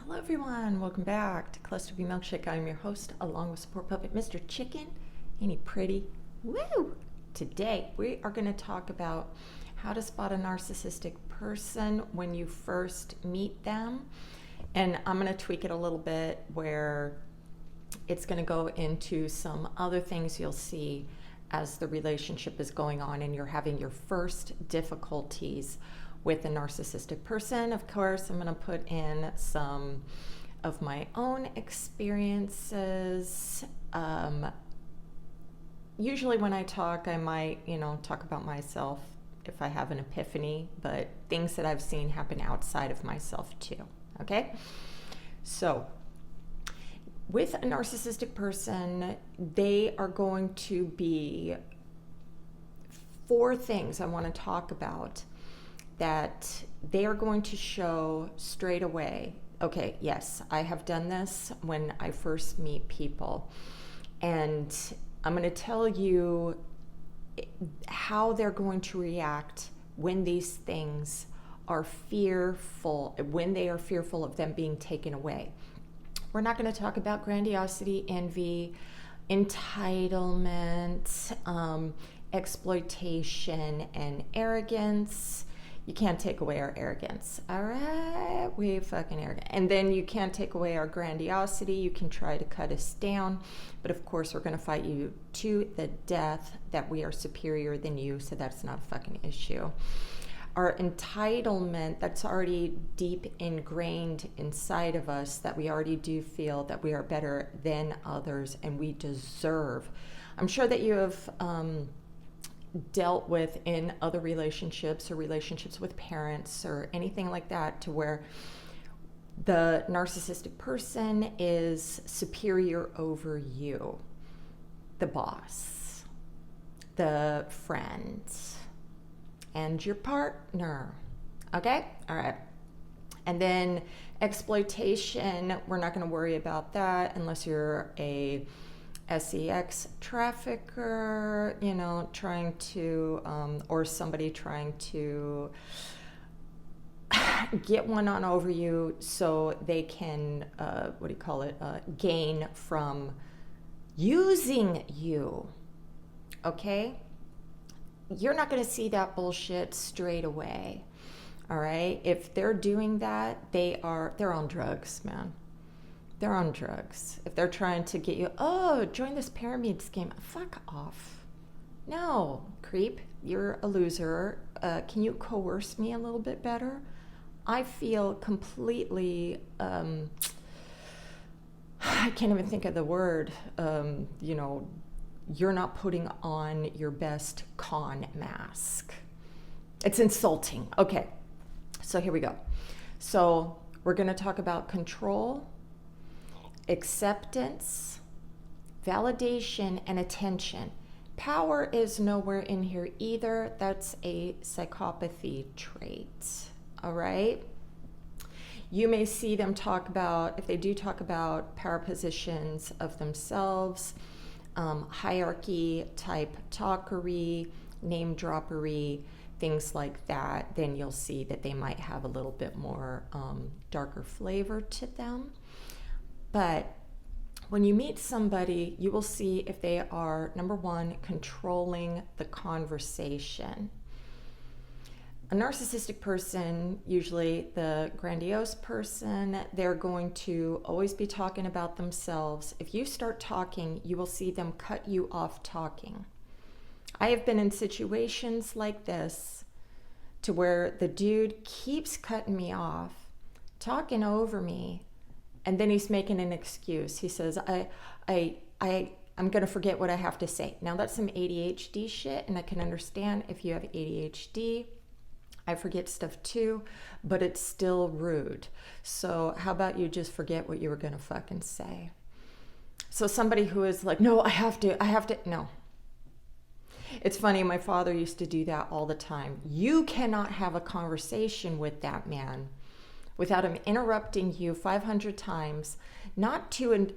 Hello everyone, welcome back to Clusterbmilkshake. I'm your host, along with support puppet Mr. Chicken. Ain't he pretty? Woo! Today we are going to talk about how to spot a narcissistic person when you first meet them. And I'm going to tweak it a little bit where it's going to go into some other things you'll see as the relationship is going on and you're having your first difficulties with a narcissistic person. Of course, I'm going to put in some of my own experiences. Usually when I talk, I might, talk about myself if I have an epiphany, but things that I've seen happen outside of myself too. Okay? So, with a narcissistic person, they are going to be 4 things I want to talk about that they are going to show straight away. Okay, yes, I have done this when I first meet people. And I'm going to tell you how they're going to react when these things are fearful, when they are fearful of them being taken away. We're not going to talk about grandiosity, envy, entitlement, exploitation, and arrogance. You can't take away our arrogance. All right, we fucking arrogant. And then you can't take away our grandiosity. You can try to cut us down, but of course we're going to fight you to the death that we are superior than you, so that's not a fucking issue. Our entitlement, that's already deep ingrained inside of us, that we already do feel that we are better than others and we deserve. I'm sure that you have dealt with in other relationships or relationships with parents or anything like that, to where the narcissistic person is superior over you, the boss, the friend, and your partner. Okay? All right. And then exploitation, we're not going to worry about that unless you're a sex trafficker, trying to, or somebody trying to get one on over you so they can, gain from using you. Okay? You're not going to see that bullshit straight away. All right? If they're doing that, they're on drugs, man. They're on drugs. If they're trying to get you, join this pyramid scheme, fuck off. No, creep, you're a loser. Can you coerce me a little bit better? I feel completely, I can't even think of the word, you're not putting on your best con mask. It's insulting. Okay, so here we go. So we're going to talk about control, acceptance, validation, and attention. Power is nowhere in here either. That's a psychopathy trait. All right? You may see them talk about, if they do talk about power positions of themselves, hierarchy type talkery, name droppery, things like that, then you'll see that they might have a little bit more darker flavor to them. But when you meet somebody, you will see if they are, number one, controlling the conversation. A narcissistic person, usually the grandiose person, they're going to always be talking about themselves. If you start talking, you will see them cut you off talking. I have been in situations like this to where the dude keeps cutting me off, talking over me, and then he's making an excuse. He says, I'm going to forget what I have to say. Now, that's some ADHD shit, and I can understand if you have ADHD. I forget stuff too, but it's still rude. So how about you just forget what you were going to fucking say? So somebody who is like, no, I have to, no. It's funny, my father used to do that all the time. You cannot have a conversation with that man without him interrupting you 500 times, not to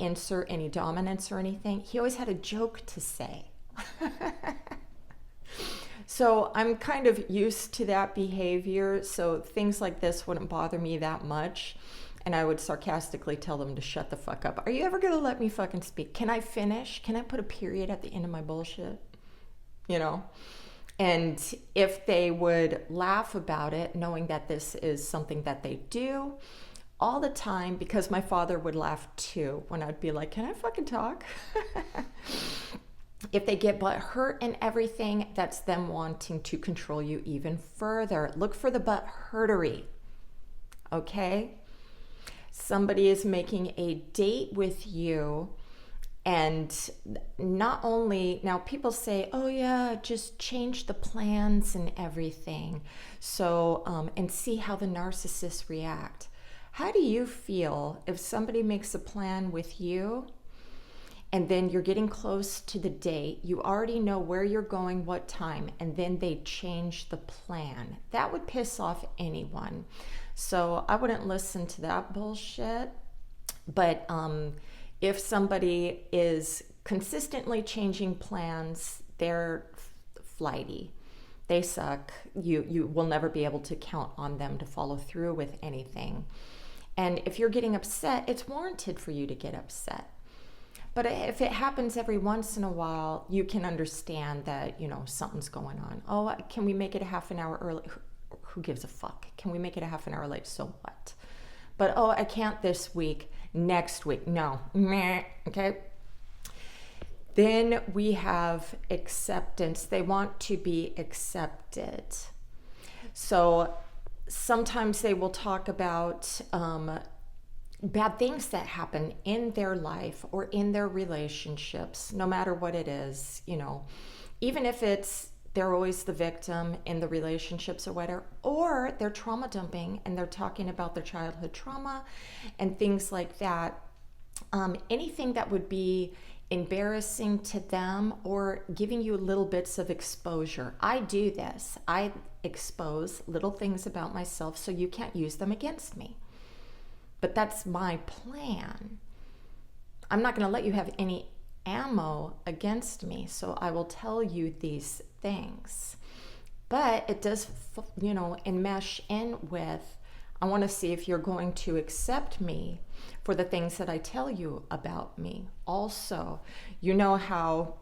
insert any dominance or anything. He always had a joke to say. So I'm kind of used to that behavior, so things like this wouldn't bother me that much. And I would sarcastically tell them to shut the fuck up. Are you ever going to let me fucking speak? Can I finish? Can I put a period at the end of my bullshit? You know? And if they would laugh about it, knowing that this is something that they do all the time, because my father would laugh too when I'd be like, can I fucking talk? If they get butt hurt and everything, that's them wanting to control you even further. Look for the butt hurtery. Okay? Somebody is making a date with you, and not only, now people say, oh yeah, just change the plans and everything. So, and see how the narcissists react. How do you feel if somebody makes a plan with you and then you're getting close to the date, you already know where you're going, what time, and then they change the plan? That would piss off anyone. So I wouldn't listen to that bullshit. But if somebody is consistently changing plans, they're flighty. They suck. You will never be able to count on them to follow through with anything. And if you're getting upset, it's warranted for you to get upset. But if it happens every once in a while, you can understand that, you know, something's going on. Oh, can we make it a half an hour early? Who gives a fuck? Can we make it a half an hour late? So what? But, oh, I can't this week. Next week. No. Okay. Then we have acceptance. They want to be accepted. So sometimes they will talk about bad things that happen in their life or in their relationships, no matter what it is, you know, even if it's they're always the victim in the relationships or whatever, or they're trauma dumping and they're talking about their childhood trauma and things like that. Anything that would be embarrassing to them or giving you little bits of exposure. I do this. I expose little things about myself so you can't use them against me. But that's my plan. I'm not going to let you have any ammo against me, so I will tell you these things. But it does, you know, enmesh in with, I want to see if you're going to accept me for the things that I tell you about me. Also, you know how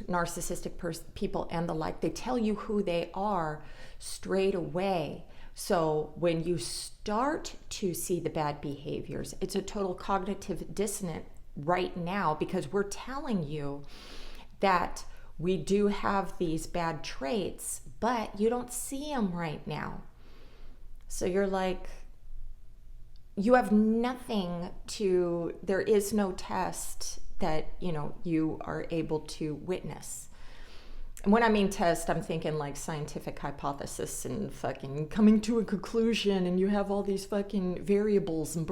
narcissistic people and the like, they tell you who they are straight away. So when you start to see the bad behaviors, it's a total cognitive dissonance right now, because we're telling you that we do have these bad traits, but you don't see them right now. So you're like, you have nothing to, there is no test that, you know, you are able to witness. And when I mean test, I'm thinking like scientific hypothesis and fucking coming to a conclusion, and you have all these fucking variables and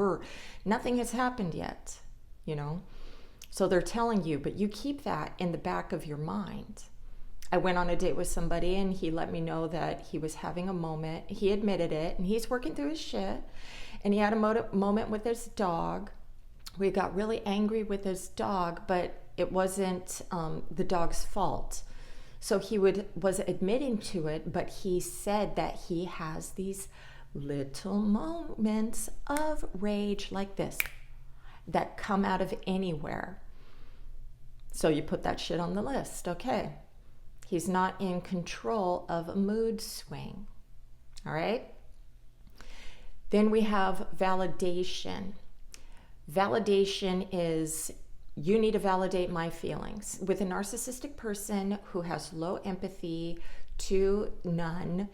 nothing has happened yet, you know? So they're telling you, but you keep that in the back of your mind. I went on a date with somebody and he let me know that he was having a moment. He admitted it, and he's working through his shit. And he had a moment with his dog. We got really angry with his dog, but it wasn't the dog's fault. So he was admitting to it, but he said that he has these little moments of rage like this that come out of anywhere. So you put that shit on the list, okay? He's not in control of a mood swing, all right? Then we have validation. Validation is, you need to validate my feelings. With a narcissistic person who has low empathy to none,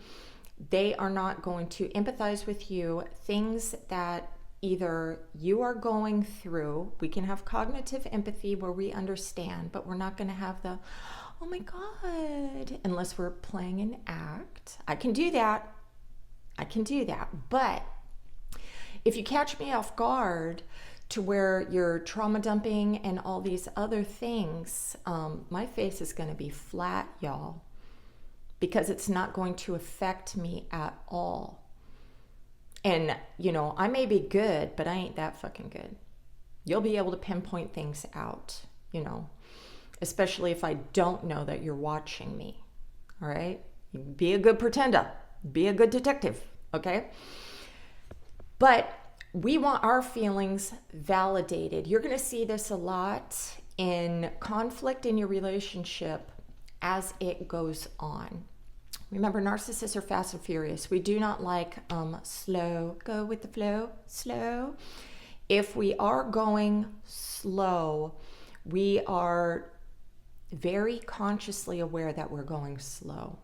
they are not going to empathize with you. Things that either you are going through, we can have cognitive empathy where we understand, but we're not going to have the, oh my God, unless we're playing an act. I can do that. But if you catch me off guard to where you're trauma dumping and all these other things, my face is going to be flat, y'all, because it's not going to affect me at all. And, you know, I may be good, but I ain't that fucking good. You'll be able to pinpoint things out, you know, especially if I don't know that you're watching me, all right? Be a good pretender. Be a good detective, okay? But We want our feelings validated. You're going to see this a lot in conflict in your relationship as it goes on. Remember, narcissists are fast and furious. We do not like slow, go with the flow, slow. If we are going slow, we are very consciously aware that we're going slow.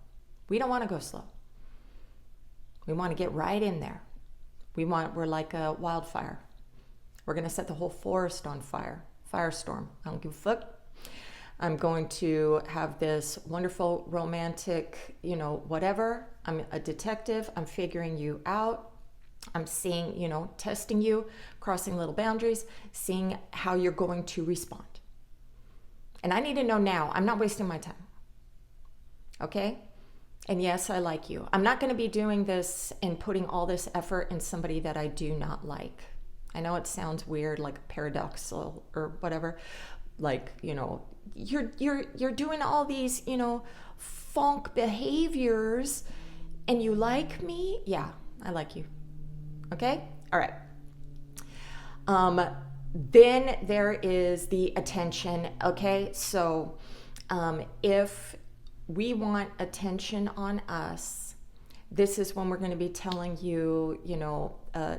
We don't want to go slow. We want to get right in there. We're like a wildfire. We're going to set the whole forest on fire. Firestorm. I don't give a fuck. I'm going to have this wonderful romantic, whatever. I'm a detective. I'm figuring you out. I'm seeing, testing you, crossing little boundaries, seeing how you're going to respond. And I need to know now. I'm not wasting my time. Okay? And yes, I like you. I'm not going to be doing this and putting all this effort in somebody that I do not like. I know it sounds weird, like paradoxical or whatever. Like, you're doing all these, funk behaviors and you like me? Yeah, I like you. Okay? All right. Then there is the attention. Okay? So, if we want attention on us, this is when we're going to be telling you,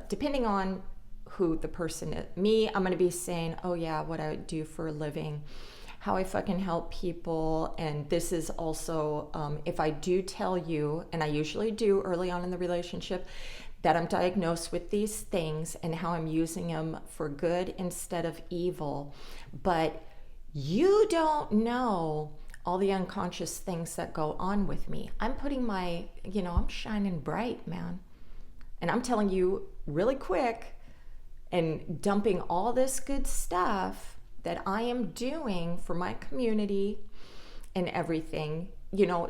depending on who the person is. Me, I'm going to be saying, oh yeah, what I do for a living, how I fucking help people. And this is also, if I do tell you, and I usually do early on in the relationship, that I'm diagnosed with these things and how I'm using them for good instead of evil. But you don't know all the unconscious things that go on with me. I'm putting I'm shining bright, man. And I'm telling you really quick and dumping all this good stuff that I am doing for my community and everything,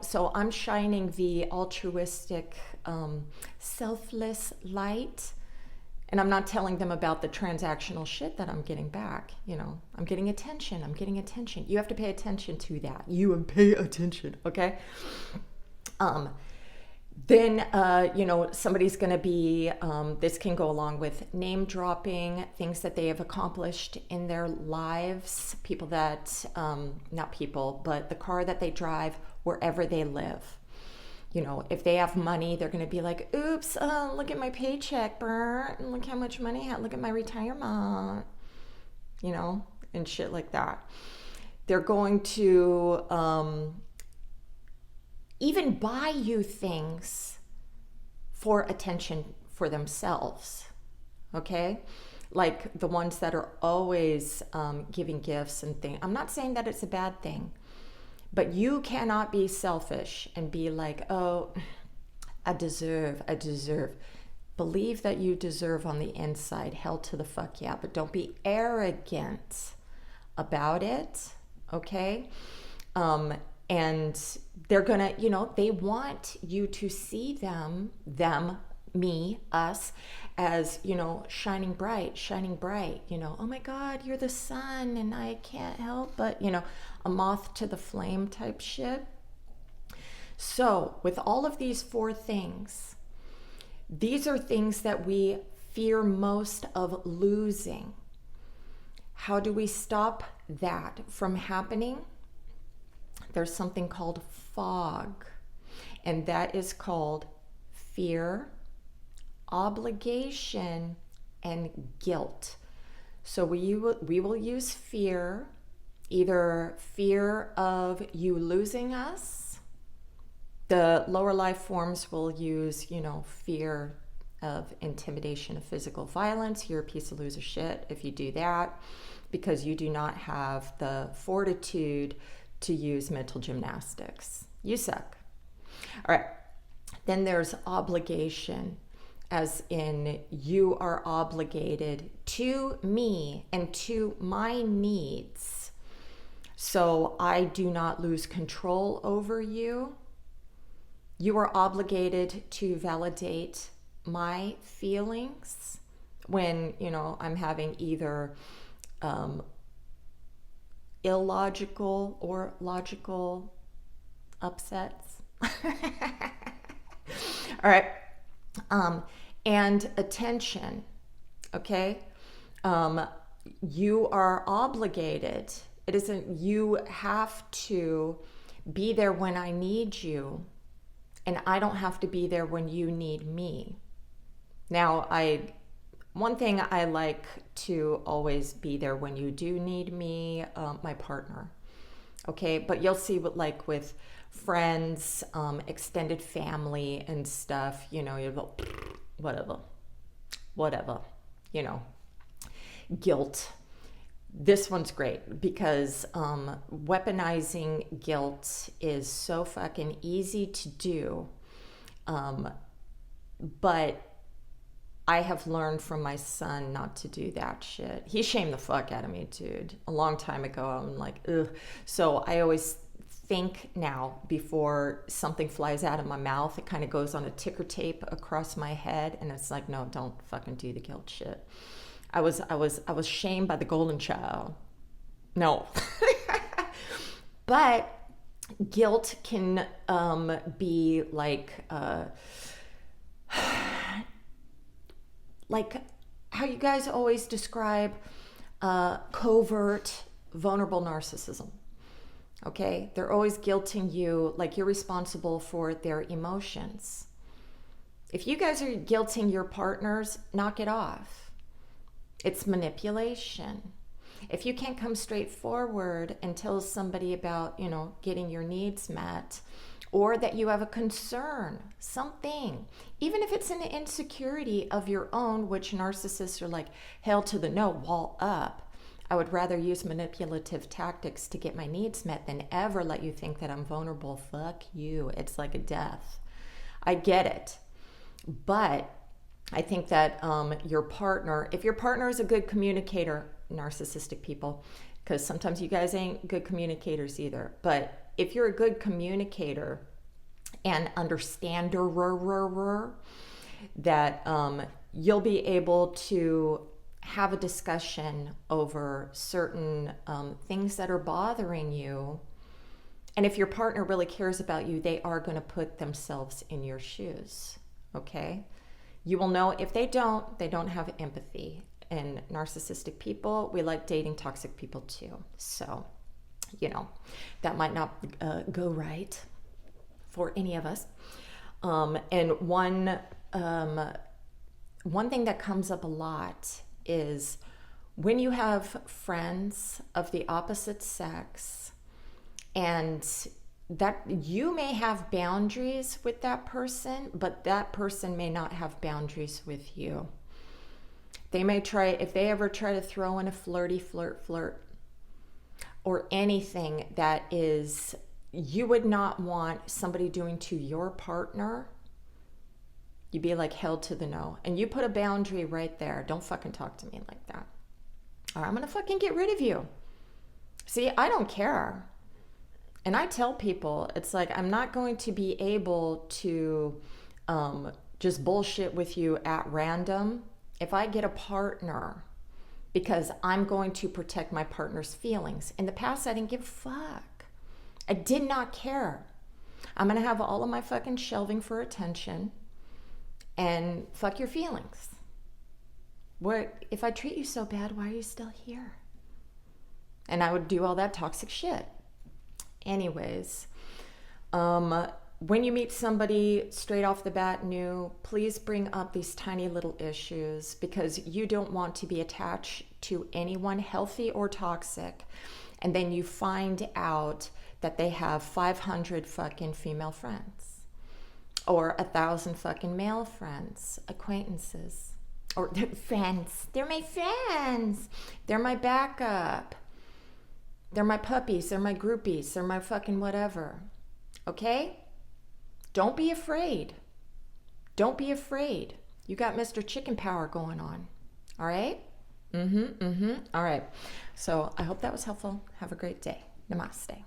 so I'm shining the altruistic, selfless light. And I'm not telling them about the transactional shit that I'm getting back. I'm getting attention. You have to pay attention to that. You pay attention, okay? Then, somebody's going to be, this can go along with name dropping, things that they have accomplished in their lives, people that, not people, but the car that they drive, wherever they live. If they have money, they're going to be like, oops, look at my paycheck, look how much money I have, look at my retirement, and shit like that. They're going to even buy you things for attention for themselves, okay? Like the ones that are always giving gifts and things. I'm not saying that it's a bad thing. But you cannot be selfish and be like, oh, I deserve. Believe that you deserve on the inside. Hell to the fuck yeah. But don't be arrogant about it, okay? And they're gonna, they want you to see them, me, us, as, shining bright, oh my God, you're the sun and I can't help but, a moth to the flame type shit. So with all of these 4 things, these are things that we fear most of losing. How do we stop that from happening? There's something called fog, and that is called fear, obligation, and guilt. So we will use fear, either fear of you losing us. The lower life forms will use, fear of intimidation of physical violence. You're a piece of loser shit if you do that, because you do not have the fortitude to use mental gymnastics. You suck. All right. Then there's obligation, as in you are obligated to me and to my needs. So I do not lose control over you. You are obligated to validate my feelings when, I'm having either illogical or logical upsets. All right. And attention. Okay? You are obligated. It isn't you have to be there when I need you, and I don't have to be there when you need me. Now, one thing I like to always be there when you do need me, my partner. Okay, but you'll see what, like with friends, extended family and stuff, you know, you're like, whatever, you know, guilt. This one's great because weaponizing guilt is so fucking easy to do. But I have learned from my son not to do that shit. He shamed the fuck out of me, dude. A long time ago, I'm like, ugh. So I always think now before something flies out of my mouth, it kind of goes on a ticker tape across my head, and it's like, no, don't fucking do the guilt shit. I was shamed by the golden child. No. But guilt can be like how you guys always describe covert, vulnerable narcissism. Okay? They're always guilting you like you're responsible for their emotions. If you guys are guilting your partners, knock it off. It's manipulation. If you can't come straight forward and tell somebody about, you know, getting your needs met, or that you have a concern, something, even if it's an insecurity of your own, which narcissists are like, hell to the no, wall up. I would rather use manipulative tactics to get my needs met than ever let you think that I'm vulnerable. Fuck you. It's like a death. I get it. But I think that your partner, if your partner is a good communicator, narcissistic people, because sometimes you guys ain't good communicators either, but if you're a good communicator and understander, that you'll be able to have a discussion over certain things that are bothering you. And if your partner really cares about you, they are going to put themselves in your shoes, okay? You will know. If they don't have empathy. And narcissistic people, we like dating toxic people too. So, you know, that might not go right for any of us. And one thing that comes up a lot is when you have friends of the opposite sex, and that you may have boundaries with that person, but that person may not have boundaries with you. They may try, if they ever try to throw in a flirt, or anything that is, you would not want somebody doing to your partner, you'd be like held to the no. And you put a boundary right there. Don't fucking talk to me like that. Or I'm going to fucking get rid of you. See, I don't care. And I tell people, it's like, I'm not going to be able to just bullshit with you at random if I get a partner, because I'm going to protect my partner's feelings. In the past, I didn't give a fuck. I did not care. I'm going to have all of my fucking shelving for attention, and fuck your feelings. If I treat you so bad, why are you still here? And I would do all that toxic shit. Anyways, when you meet somebody straight off the bat new, please bring up these tiny little issues, because you don't want to be attached to anyone, healthy or toxic, and then you find out that they have 500 fucking female friends, or 1,000 fucking male friends, acquaintances, or friends. They're my friends. They're my backup. They're my puppies. They're my groupies. They're my fucking whatever. Okay? Don't be afraid. Don't be afraid. You got Mr. Chicken Power going on. All right? All right. So I hope that was helpful. Have a great day. Namaste.